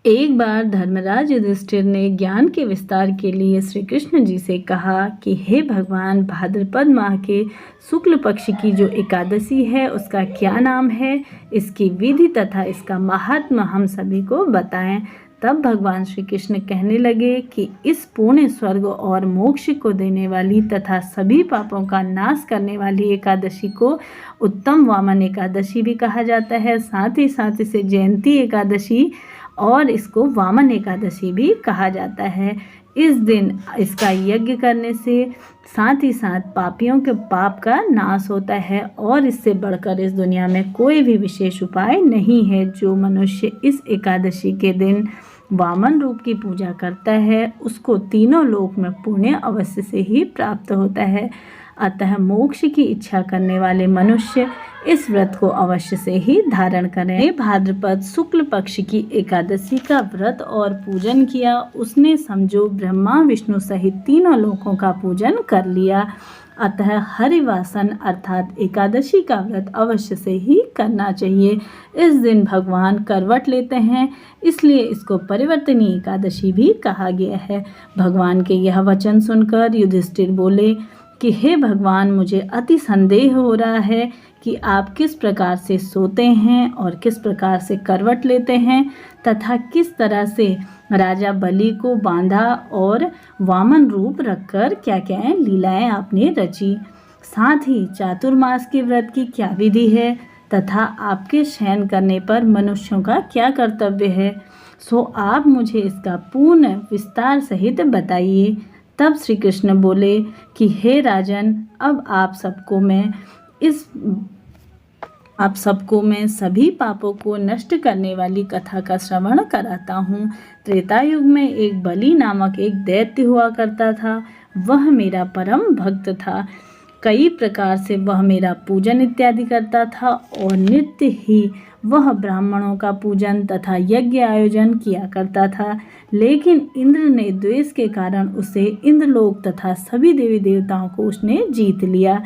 एक बार धर्मराज युधिष्ठिर ने ज्ञान के विस्तार के लिए श्री कृष्ण जी से कहा कि हे भगवान, भाद्रपद माह के शुक्ल पक्ष की जो एकादशी है उसका क्या नाम है, इसकी विधि तथा इसका महात्म्य हम सभी को बताएं। तब भगवान श्री कृष्ण कहने लगे कि इस पुण्य स्वर्ग और मोक्ष को देने वाली तथा सभी पापों का नाश करने वाली एकादशी को उत्तम वामन एकादशी भी कहा जाता है। साथ ही साथ इसे जयंती एकादशी और इसको वामन एकादशी भी कहा जाता है। इस दिन इसका यज्ञ करने से साथ ही साथ पापियों के पाप का नाश होता है और इससे बढ़कर इस दुनिया में कोई भी विशेष उपाय नहीं है। जो मनुष्य इस एकादशी के दिन वामन रूप की पूजा करता है उसको तीनों लोक में पुण्य अवश्य से ही प्राप्त होता है। अतः मोक्ष की इच्छा करने वाले मनुष्य इस व्रत को अवश्य से ही धारण करें। भाद्रपद शुक्ल पक्ष की एकादशी का व्रत और पूजन किया, उसने समझो ब्रह्मा विष्णु सहित तीनों लोकों का पूजन कर लिया। अतः हरिवासन अर्थात एकादशी का व्रत अवश्य से ही करना चाहिए। इस दिन भगवान करवट लेते हैं, इसलिए इसको परिवर्तनीय एकादशी भी कहा गया है। भगवान के यह वचन सुनकर युधिष्ठिर बोले कि हे भगवान, मुझे अति संदेह हो रहा है कि आप किस प्रकार से सोते हैं और किस प्रकार से करवट लेते हैं तथा किस तरह से राजा बलि को बांधा और वामन रूप रखकर क्या क्या लीलाएं आपने रची। साथ ही चातुर्मास के व्रत की क्या विधि है तथा आपके शयन करने पर मनुष्यों का क्या कर्तव्य है, सो आप मुझे इसका पूर्ण विस्तार सहित बताइए। तब श्री कृष्ण बोले कि हे राजन, अब आप सबको मैं सभी पापों को नष्ट करने वाली कथा का श्रवण कराता हूँ। त्रेता युग में एक बलि नामक एक दैत्य हुआ करता था। वह मेरा परम भक्त था। कई प्रकार से वह मेरा पूजन इत्यादि करता था और नित्य ही वह ब्राह्मणों का पूजन तथा यज्ञ आयोजन किया करता था। लेकिन इंद्र ने द्वेष के कारण उसे इंद्रलोक तथा सभी देवी देवताओं को उसने जीत लिया।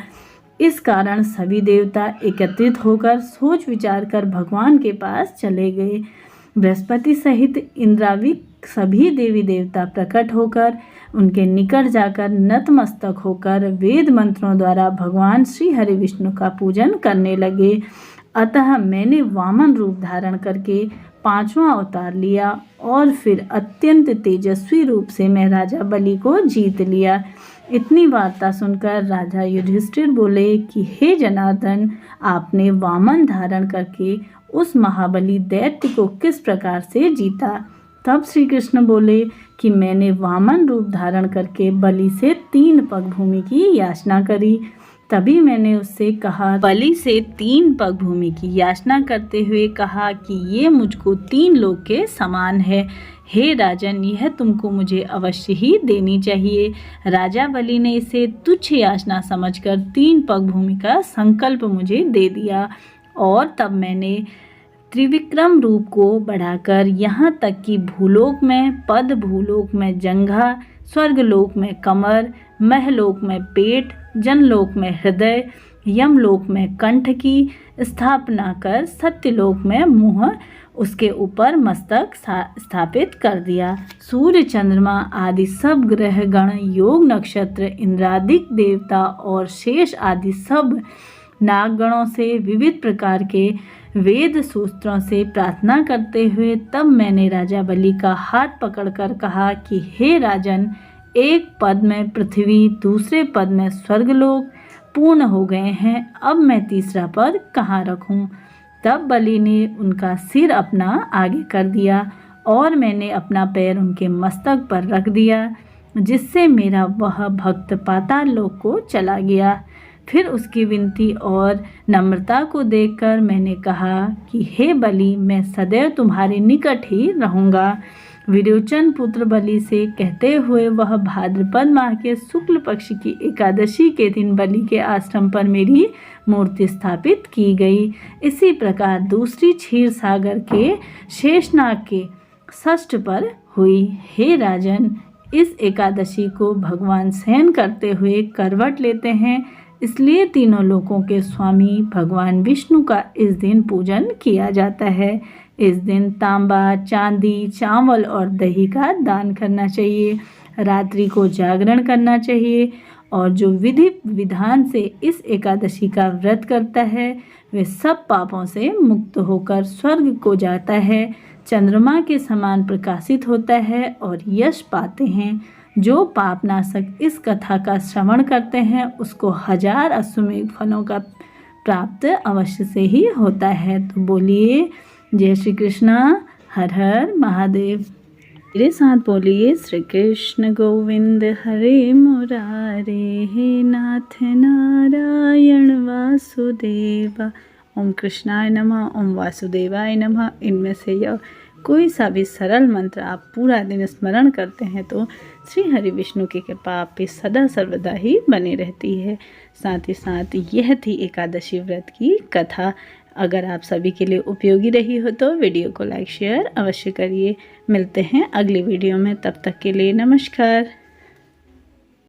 इस कारण सभी देवता एकत्रित होकर सोच विचार कर भगवान के पास चले गए। बृहस्पति सहित इंद्राविक सभी देवी देवता प्रकट होकर उनके निकट जाकर नतमस्तक होकर वेद मंत्रों द्वारा भगवान श्री हरि विष्णु का पूजन करने लगे। अतः मैंने वामन रूप धारण करके 5वां अवतार लिया और फिर अत्यंत तेजस्वी रूप से मैं राजा बलि को जीत लिया। इतनी वार्ता सुनकर राजा युधिष्ठिर बोले कि हे जनार्दन, आपने वामन धारण करके उस महाबली दैत्य को किस प्रकार से जीता। तब श्री कृष्ण बोले कि मैंने वामन रूप धारण करके बलि से 3 पग भूमि की याचना करी। तभी मैंने उससे कहा, बलि से 3 पग भूमि की याचना करते हुए कहा कि ये मुझको 3 लोक के समान है। हे राजन, यह तुमको मुझे अवश्य ही देनी चाहिए। राजा बलि ने इसे तुच्छ याचना समझकर 3 पग भूमि का संकल्प मुझे दे दिया और तब मैंने त्रिविक्रम रूप को बढ़ाकर यहाँ तक कि भूलोक में पद, भूलोक में जंघा, स्वर्गलोक में कमर, महलोक में पेट, जनलोक में हृदय, यमलोक में कंठ की स्थापना कर सत्यलोक में मुंह, उसके ऊपर मस्तक स्थापित कर दिया। सूर्य, चंद्रमा आदि सब ग्रह गण, योग नक्षत्र, इंद्रादिक देवता और शेष आदि सब नागगणों से विविध प्रकार के वेद सूत्रों से प्रार्थना करते हुए तब मैंने राजा बलि का हाथ पकड़कर कहा कि हे राजन, एक पद में पृथ्वी, दूसरे पद में स्वर्गलोक पूर्ण हो गए हैं, अब मैं तीसरा पद कहाँ रखूं। तब बलि ने उनका सिर अपना आगे कर दिया और मैंने अपना पैर उनके मस्तक पर रख दिया, जिससे मेरा वह भक्त पाताल लोक को चला गया। फिर उसकी विनती और नम्रता को देखकर मैंने कहा कि हे बलि, मैं सदैव तुम्हारे निकट ही रहूँगा। विरोचन पुत्र बलि से कहते हुए वह भाद्रपद माह के शुक्ल पक्ष की एकादशी के दिन बलि के आश्रम पर मेरी मूर्ति स्थापित की गई। इसी प्रकार दूसरी क्षीर सागर के शेषनाग के षष्ठ पर हुई। हे राजन, इस एकादशी को भगवान शयन करते हुए करवट लेते हैं, इसलिए तीनों लोकों के स्वामी भगवान विष्णु का इस दिन पूजन किया जाता है। इस दिन तांबा, चांदी, चावल और दही का दान करना चाहिए। रात्रि को जागरण करना चाहिए और जो विधि विधान से इस एकादशी का व्रत करता है वे सब पापों से मुक्त होकर स्वर्ग को जाता है, चंद्रमा के समान प्रकाशित होता है और यश पाते हैं। जो पापनाशक इस कथा का श्रवण करते हैं उसको 1000 अश्वमेध फलों का प्राप्त अवश्य से ही होता है। तो बोलिए जय श्री कृष्णा, हर हर महादेव। मेरे साथ बोलिए श्री कृष्ण गोविंद हरे मुरारे, हे नाथ नारायण वासुदेवा। ओम कृष्णाय नमः, ओम वासुदेवाय नमः। इनमें से यह कोई सा भी सरल मंत्र आप पूरा दिन स्मरण करते हैं तो श्री हरि विष्णु की कृपा आप पे सदा सर्वदा ही बनी रहती है। साथ ही साथ यह थी एकादशी व्रत की कथा। अगर आप सभी के लिए उपयोगी रही हो तो वीडियो को लाइक शेयर अवश्य करिए। मिलते हैं अगली वीडियो में, तब तक के लिए नमस्कार।